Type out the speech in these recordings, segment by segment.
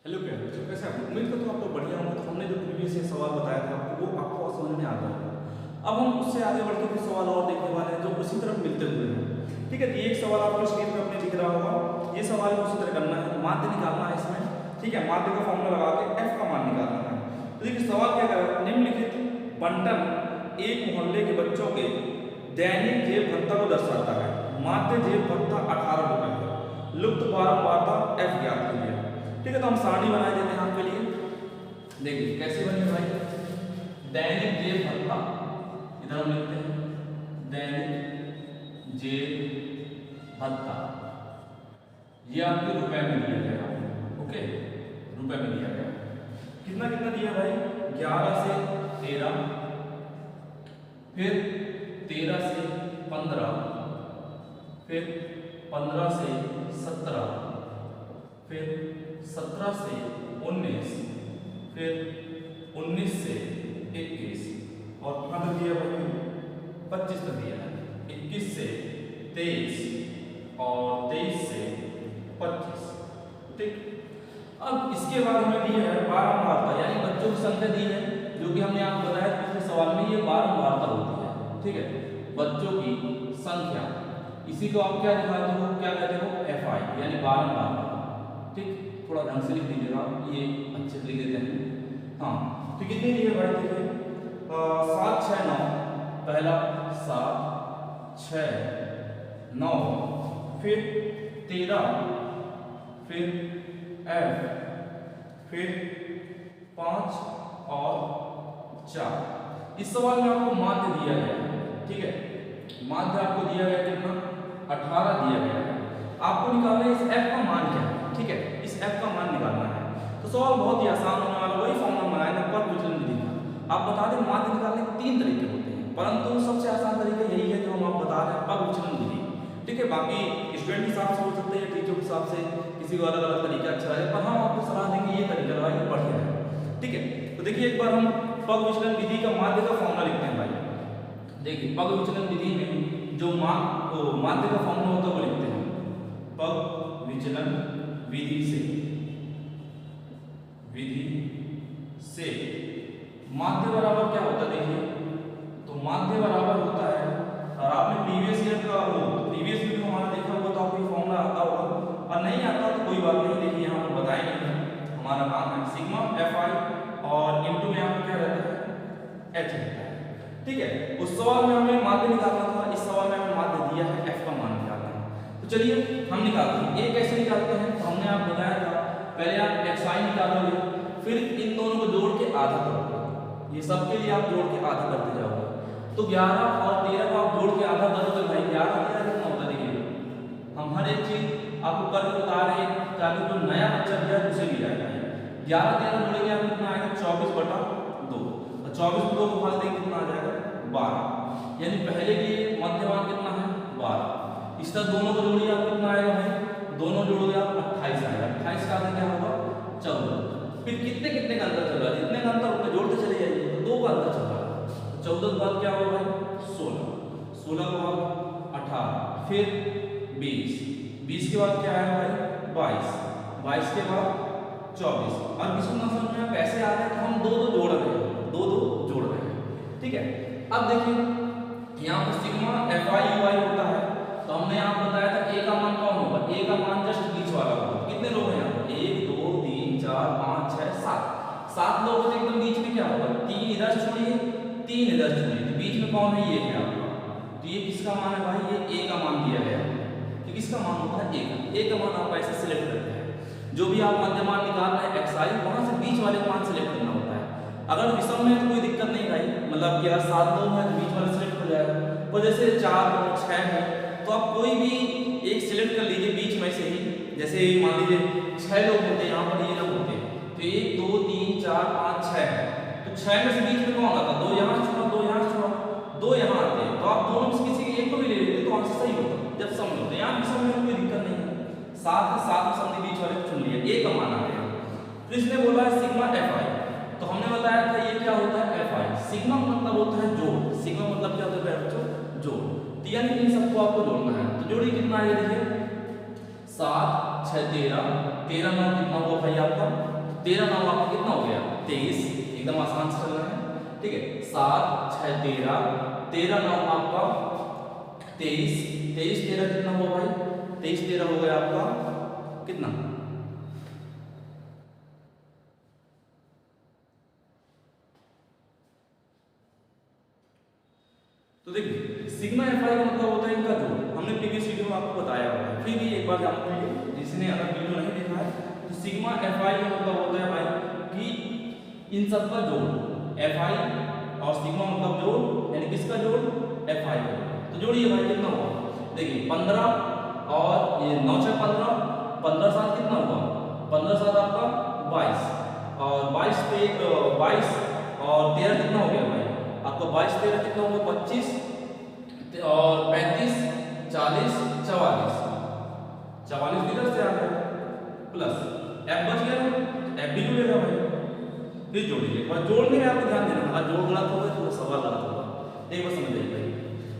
Hello प्यारे बच्चों, कैसे आप? उम्मीद करता हूँ आप लोग बढ़िया होंगे। तो हमने जो प्रीवियस ये सवाल बताया था आपको, वो आपको समझ में आ गया होगा। अब हम उससे आगे बढ़ के कुछ सवाल और देखने वाले हैं जो उसी तरफ मिलते हुए हैं। ठीक है, तो ये एक सवाल आपको स्क्रीन पर अपने दिख रहा होगा। ये सवाल उसी तरह करना है, माध्य निकालना है इसमें। ठीक है, माध्य का फॉर्मूला लगा के एफ का मान निकालना है। तो देखिए सवाल क्या कर रहा है, निम्नलिखित बंटन एक मोहल्ले के बच्चों के दैनिक जेब भत्ता को दर्शाता है। माध्य जेब भत्ता 18 रुपए है। लुप्त बारंबारता एफ ज्ञात कीजिए। ठीक है, तो हम सारणी बना देते हैं आपके लिए। देखिए कैसे बनी भाई, दैनिक जेब भत्ता, इधर हम लिखते हैं दैनिक जेब भत्ता, ये आपके रुपए में दिया गया। ओके, रुपए में दिया गया। कितना कितना दिया भाई, 11 से 13, फिर 13 से 15, फिर 15 से 17, फिर 17 से 19, फिर 19 से 21, और कितना तक दिया भाई, 25 तक दिया है। 21 से 23 और 23 से 25। ठीक, अब इसके बाद हमें दिया है बारंबारता, यानी बच्चों की संख्या दी है, जो कि हमने आपको बताया पिछले सवाल में, ये बारंबारता होती है। ठीक है, बच्चों की संख्या, इसी को आप क्या दिखाते हो, क्या कहते हो, एफ आई, यानी बारंबारता। ठीक, थोड़ा ढंग से लिख दीजिएगा, ये अच्छे से लिख देते हैं। हाँ, तो कितनी दी है भाई, देखिए 7 6 9, पहला 7 6 9, फिर 13, फिर एफ, फिर 5 और 4। इस सवाल में आपको माध्य दिया गया है। ठीक है, माध्य आपको दिया गया कितना, 18 दिया गया है। आपको निकालना है इस एफ का मान क्या है। ठीक है, इस एफ का मान निकालना है। तो सवाल बहुत ही आसान होने वाला, वही फॉर्मूला बनाया था पर विचलन विधि का। आप बता दें माध्य निकालने के 3 तरीके होते हैं, परंतु सबसे आसान तरीका यही है जो हम आप बता रहे हैं, पर विचलन विधि। ठीक है, बाकी स्टूडेंट के हिसाब से हो सकते हैं, टीचर के हिसाब से किसी को अलग अलग तरीका अच्छा लगे, पर हम आपको सलाह देंगे ये तरीका लगाइए, बढ़िया है। ठीक है, तो देखिए एक बार हम पग विचलन विधि का माध्य का फॉर्मूला लिखते हैं भाई। देखिए पग विचलन विधि में जो माध्य का फॉर्मूला होता है वो लिखते हैं, पग विचलन विधि से माध्य बराबर क्या होता है, देखिए तो माध्य बराबर होता है, और आपने प्रीवियस ईयर का प्रीवियस वीडियो हमारा देखा होगा तो आपको ये फॉर्मूला आता होगा, और नहीं आता तो कोई बात नहीं, देखिए यहाँ पर बताएंगे, हमारा काम है सिग्मा एफ आई, और इनटू में यहाँ पर क्या रहता है, एच रहता है। ठीक है, उस सवाल में हमें माध्य निकालना था, इस सवाल में हमें माध्य दिया है, एफ का मान निकालना है। तो चलिए हम निकालते हैं। ये कैसे निकालते हैं, तो हमने आपको बताया था, पहले आप एक्स आई निकालोगे, फिर इन दोनों को जोड़ के आधा करोगे। ये सब के लिए आप जोड़ के आधा करते जाओगे, तो 11 और 13 को आप जोड़ के आधा करोगे भाई, 11 13 कितना होता है, देखिए हम हर एक चीज आपको करके बता रहे हैं ताकि जो नया बच्चा दिया है उसे भी आएगा। 11 13 जोड़ेंगे आप कितना आएगा, 24/2, और 24 को 2 को भाग देंगे कितना आ जाएगा, 12। यानी पहले के मध्यमान कितना है, 12। इस तरह दोनों को जोड़िए आप कितना आएगा भाई, दोनों जोड़ोगे आप 28 आएगा। 28 का आगे क्या होगा, 14। फिर कितने कितने का अंतर चल रहा है, जितने का अंतर उतने जोड़ते चले जाइए, तो 2 का अंतर चल रहा है। 14 के बाद क्या होगा भाई, 16, 16 के बाद 18, फिर 20, 20 के बाद क्या आएगा भाई, 22, 22 के बाद 24। और किसी ना समझ में कैसे आ रहा है, तो हम 2 2 जोड़ रहे हैं, 2 2 जोड़ रहे हैं। ठीक है, अब देखिए यहाँ पर सिग्मा एफ आई यू आई होता है, तो हमने यहाँ बताया था ए का मान कौन होगा, ए का मान जस्ट बीच वाला होगा। कितने लोग हैं यहाँ पर, 1 2 3 4 5 6 7, 7 लोग हैं, एकदम बीच में क्या होगा, 3 इधर छोड़िए 3 इधर छोड़िए, तो बीच में कौन है, ये है आपका। तो ये किसका मान है भाई, ये ए का मान दिया गया है। तो किसका मान होता है, ए का मान आप ऐसे सिलेक्ट करते हैं, जो भी आप मध्यमान निकाल रहे हैं एक्स आई, वहां से बीच वाले मान सिलेक्ट करना होता है। अगर विषम में तो कोई दिक्कत नहीं भाई, मतलब कि यार 7 लोग हैं तो बीच वाला सिलेक्ट हो जाएगा, और जैसे 4 हो 6 है तो आप कोई भी एक सिलेक्ट कर लीजिए बीच में से ही। जैसे मान लीजिए 6 लोग होते हैं, यहाँ पर ये लोग होते हैं, तो 1 2 3 4 5 6 है, तो 6 में से बीच में कौन आता, 2 यहाँ छोड़ा 2 यहाँ छोड़ा 2 यहाँ आते हैं, तो आप दोनों में से किसी एक को भी ले लेते तो आंसर सही होता जब सम होता है। यहाँ विषम में कोई दिक्कत नहीं है, 7 के 7 में हमने बीच वाले को चुन लिया, ए का मान आ गया। तो इसने बोला है सिग्मा एफ आई, तो हमने बताया था ये क्या होता है, एफ आई। सिग्मा मतलब होता है जोड़, सिग्मा मतलब क्या होता है बच्चों, जोड़। तो यानी इन सबको आपको जोड़ना है, तो जोड़िए कितना आएगा, देखिए 7 6 13, 13 9 कितना हुआ भाई आपका 13 9 आपका कितना हो गया 23, एकदम आसान से चल रहा है। ठीक है, 7 6 13, 13 9 आपका 23, 23 13 कितना हुआ भाई 23 13 हो गया आपका कितना, तो देखिए सिग्मा एफ आई का मतलब होता है इनका जोड़। हमने प्रीवियस वीडियो में आपको बताया हुआ है, फिर भी एक बार जान लीजिए जिसने अगर वीडियो नहीं देखा है। तो सिग्मा एफ आई का मतलब होता है भाई कि इन सब का जोड़, एफ आई और सिग्मा मतलब जोड़, यानी किसका जोड़ एफ आई का। तो जोड़िए भाई कितना हुआ, देखिए 15 और ये 9 6 15, 15 7 कितना हुआ 15 7 आपका 22, और 22 पे 22 और 13 कितना हो गया भाई आपको 22 13 कितना होगा 25 और 35 40 44, 44 इधर से आ गया प्लस एफ बच गया, एफ भी जुड़ेगा भाई। फिर जोड़िए और जोड़ने में आपको ध्यान देना, अगर जोड़ गलत होगा तो सवाल गलत होगा। एक बार समझ जाइए भाई,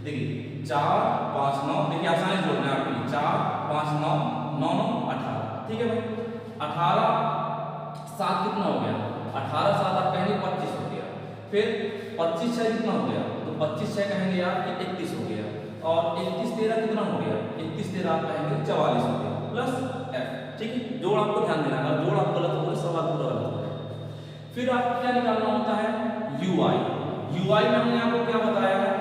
देखिए 4 5 9, देखिए आसानी से जोड़ना है आपके लिए, 4 5 9 9 9 18, ठीक है भाई। 18 7 कितना हो गया 18 7 आप कहेंगे 25 हो गया, फिर 25 6 कितना हो गया, तो 25 6 कहेंगे आप कि 31 हो गया, और 31 13 कितना हो गया 31 13 आप कहेंगे 44 हो गया प्लस एफ। ठीक है, जोड़ आपको ध्यान देना, अगर जोड़ आप गलत होगा सवाल पूरा गलत हो जाएगा। फिर आपको क्या निकालना होता है ui, ui में हमने आपको क्या बताया है,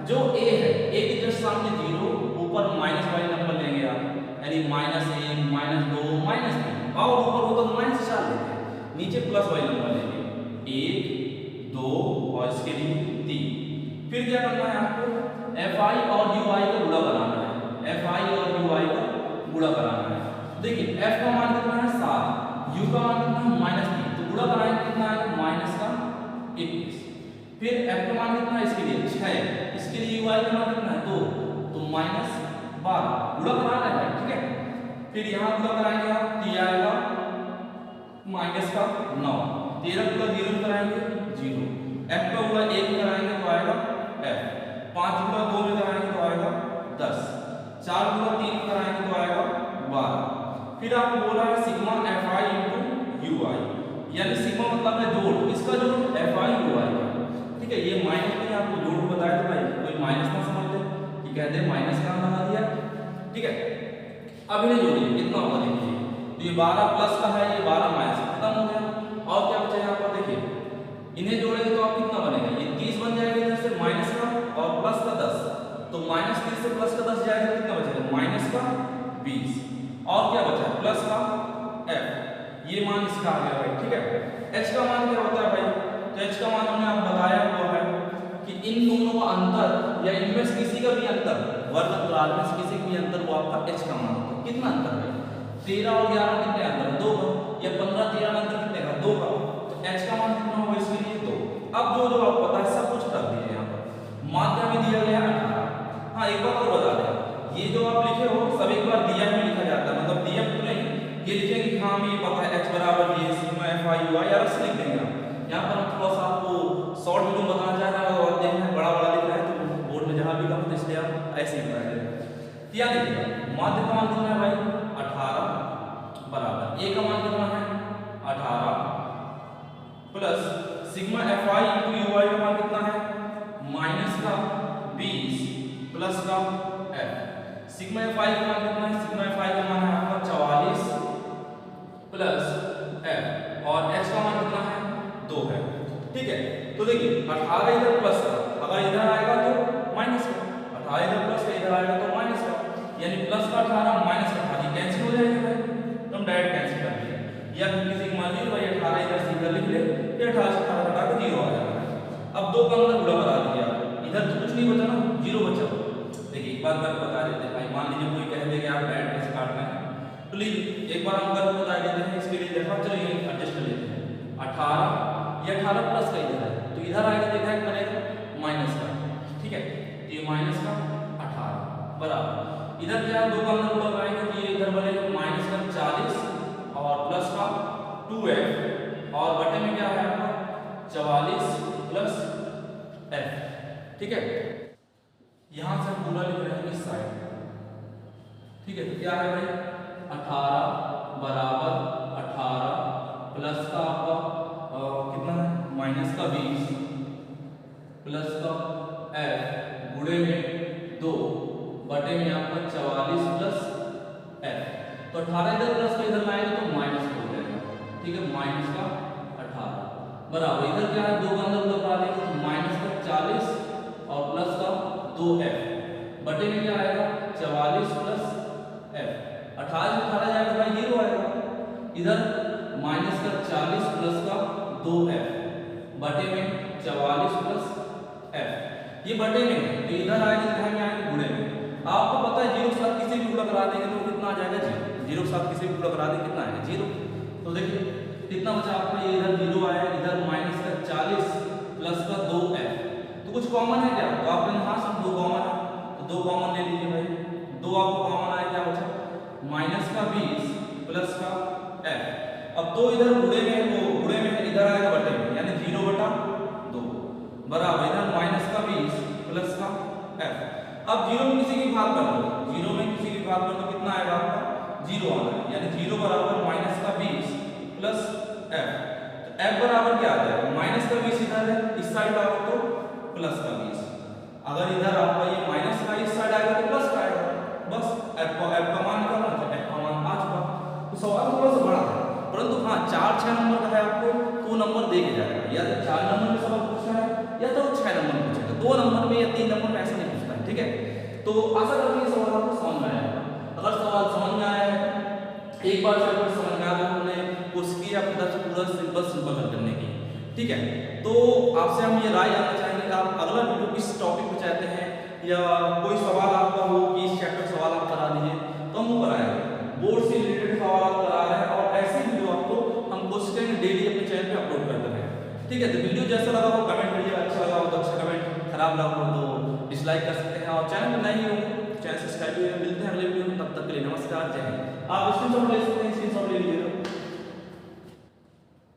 जो a है a के जस्ट सामने 0, ऊपर माइनस वाले नंबर लेंगे आप, यानी -1 -2 -3, और ऊपर होगा तो -4 लेते हैं, नीचे प्लस वाले नंबर लेंगे 1 2 और इसके लिए 3। फिर क्या करना है आपको fi और ui का गुणा बनाना है, fi और ui का गुणा बनाना है। देखिए f का मान कितना है 7, u का मान कितना है -3, तो गुणा बनाएंगे कितना है माइनस का 21। फिर f का मान कितना है इसके लिए 6, इसके लिए ui का मान कितना है 2, तो -12, गुणा बनाना है ठीक है। फिर यहाँ गुणा कराएंगे आप तो ये आएगा माइनस का 9, 13 गुणा 0 कराएंगे 0, f का गुणा 1 कराएंगे तो आएगा f, 5 गुणा 2 में कराएंगे तो आएगा 10, 4 गुणा 3 कराएंगे तो आएगा 12। फिर आपको बोला है सिग्मा fi into ui, यानी सिग्मा मतलब है जोड़, इसका जोड़ fi ui का, ठीक है। ये माइनस में आपको जोड़ बताया था भाई, कोई माइनस ना समझ ले कि कहते हैं माइनस का लगा दिया, ठीक है। अब इन्हें जोड़िए कितना होगा देखिए, तो ये 12 प्लस का है, ये 12 माइनस खत्म हो गया, और क्या बचा यहाँ पर देखिए, इन्हें जोड़ेंगे तो आप कितना बनेगा, ये 30 बन जाएगा इधर से माइनस का और प्लस का 10, तो -30 से प्लस का 10 जाएगा कितना बचेगा माइनस का 20, और क्या बचा है प्लस का f, ये मान इसका आ गया भाई, ठीक है। h का मान क्या होता है भाई, तो h का मान हमने आपको बताया हुआ है कि इन दोनों का अंतर या इनमें से किसी का भी अंतर, वर्ग अंतराल में से किसी का भी अंतर वो आपका h का मान होता है। कितना अंतर है 13 और 11 कितने अंतर 2 का, या 15 13 में अंतर कितने का 2 का, तो h का मान कितना होगा इसके लिए 2। अब जो जो आपको पता है सब कुछ रख दीजिए यहाँ पर, मात्रा में दिया गया है 18। हाँ एक बात और बता दें, ये जो आप लिखे हो सब एक बार दिया में लिखा जाता है, मतलब दिया तो नहीं, ये लिखेंगे कि हाँ हमें पता है h बराबर ये सिग्मा fi ui, यार ऐसे लिख देंगे आप। यहाँ पर हम थोड़ा सा आपको शॉर्ट वीडियो बताना चाह रहे हैं और देख रहे हैं बड़ा बड़ा लिख रहा है, तो बोर्ड में जहाँ भी कम तो इसलिए आप ऐसे ही बताया जाएगा। क्या देखिएगा माध्य का मान कितना है भाई 18 बराबर a का मान कितना है 18 plus sigma fi into ui का मान कितना है माइनस का 20 प्लस का f। सिग्मा fi का मान कितना है, सिग्मा fi का मान है आपका 44 प्लस f, और h का मान कितना है 2 है, ठीक है। तो देखिए 18 इधर प्लस का, अगर इधर आएगा तो माइनस का, 18 इधर प्लस का इधर आएगा तो माइनस का, यानी प्लस का 18 माइनस का 18 कैंसिल हो जाएगा भाई, तो हम डायरेक्ट कैंसिल कर दिया, या फिर किसी की मर्जी भाई 18 इधर से इधर लिख ले, ये 18 से 18 घटा के 0 आ जाएगा। अब 2 का अंदर गुणा करा दिया, इधर तो कुछ नहीं बचा ना 0 बचा। देखिए एक बार मैं बता देते हैं भाई, मान लीजिए कोई कह दे कि आप डायरेक्ट कैसे काटना है, तो लीजिए एक बार हम कर बता देते हैं, इसके लिए देखा चलिए एडजस्ट कर लेते हैं। 18 ये 18 प्लस का इधर है, तो इधर आएगा देखा है बनेगा माइनस का, ठीक है। तो ये माइनस का 18 बराबर इधर क्या 2 का अंदर गुणा कराएंगे तो ये इधर बनेगा माइनस का 40 और प्लस का 2f, और बटे में क्या है आपका 44 प्लस f, ठीक है। यहां से पूरा लिख रहे हैं इस साइड, ठीक है। तो क्या है भाई 18 बराबर 18 प्लस का आपका कितना है माइनस का 20 प्लस का f गुणे में 2 बटे में आपका 44 प्लस f। तो 18 इधर प्लस का इधर लाएंगे तो माइनस हो जाएगा, ठीक है, माइनस का 18 बराबर इधर क्या है 2 का अंदर उधर डालेंगे तो माइनस का 40 और प्लस का 2f बटे में क्या आएगा 44 प्लस f। 18 से 18 जाएगा भाई 0 आएगा, इधर माइनस का 40 प्लस का 2f बटे में 44 प्लस f। ये बटे में है तो इधर आएगा तो में आएगा गुणे में। आपको पता है 0 के साथ किसी भी गुणा करा देंगे तो कितना आ जाएगा 0, 0 के साथ किसी भी गुणा करा देंगे कितना आएगा 0। तो देखिए कितना बचा आपका ये इधर 0 आया, इधर माइनस का 40 प्लस का 2f। तो कुछ कॉमन है क्या, तो आपके यहाँ से 2 कॉमन है तो 2 कॉमन ले लीजिए भाई, 2 आपको कॉमन आया, क्या बचा माइनस का 20 प्लस का f। अब 2 इधर गुणे में है, वो गुणे में है, इधर आएगा बटे में यानी 0 बटा 2 बराबर इधर माइनस का 20 प्लस का f। अब 0 में किसी की भाग कर लो, 0 में किसी की भाग कर लो कितना आएगा आपका 0 आना है, यानी 0 बराबर माइनस का 20 प्लस f। तो f बराबर क्या आ जाएगा माइनस का 20 इधर है, इस साइड आओ तो प्लस का 20, अगर इधर आपका ये माइनस का इस साइड आएगा तो प्लस का आएगा, बस f का मान निकालना है, f का मान आ चुका। तो सवाल थोड़ा सा बड़ा है परंतु हाँ 4-6 नंबर का है, आपको 2 नंबर दे के जाएगा, या तो 4 नंबर में सवाल पूछा है या तो 6 नंबर में पूछेगा, 2 नंबर में या 3 नंबर में ऐसा नहीं पूछता है, ठीक है। तो आशा करते हैं सवाल आपको समझ में आया। अगर सवाल समझ में आया है एक बार चैप्टर समझ में आ गया, हमने कोशिश की आपकी तरफ से पूरा सिंपल हल करने की, ठीक है। तो आपसे हम ये राय जानना चाहेंगे कि आप अगला वीडियो किस टॉपिक पे चाहते हैं, या कोई सवाल आपका हो कि इस चैप्टर सवाल आप करा दीजिए तो हम वो कराएंगे, बोर्ड से रिलेटेड सवाल आप करा रहे हैं और ऐसे वीडियो आपको हम कोशिश करेंगे डेली अपने चैनल पे अपलोड करते रहें, ठीक है। तो वीडियो जैसा लगा हो कमेंट करिए, अच्छा लगा हो तो अच्छा कमेंट, खराब लगा हो तो डिसलाइक कर सकते हैं, और चैनल पर नहीं हो चैनल सब्सक्राइब करिए। मिलते हैं अगले वीडियो में, तब तक के लिए नमस्कार, जय हिंद। आप स्क्रीनशॉट ले सकते हैं।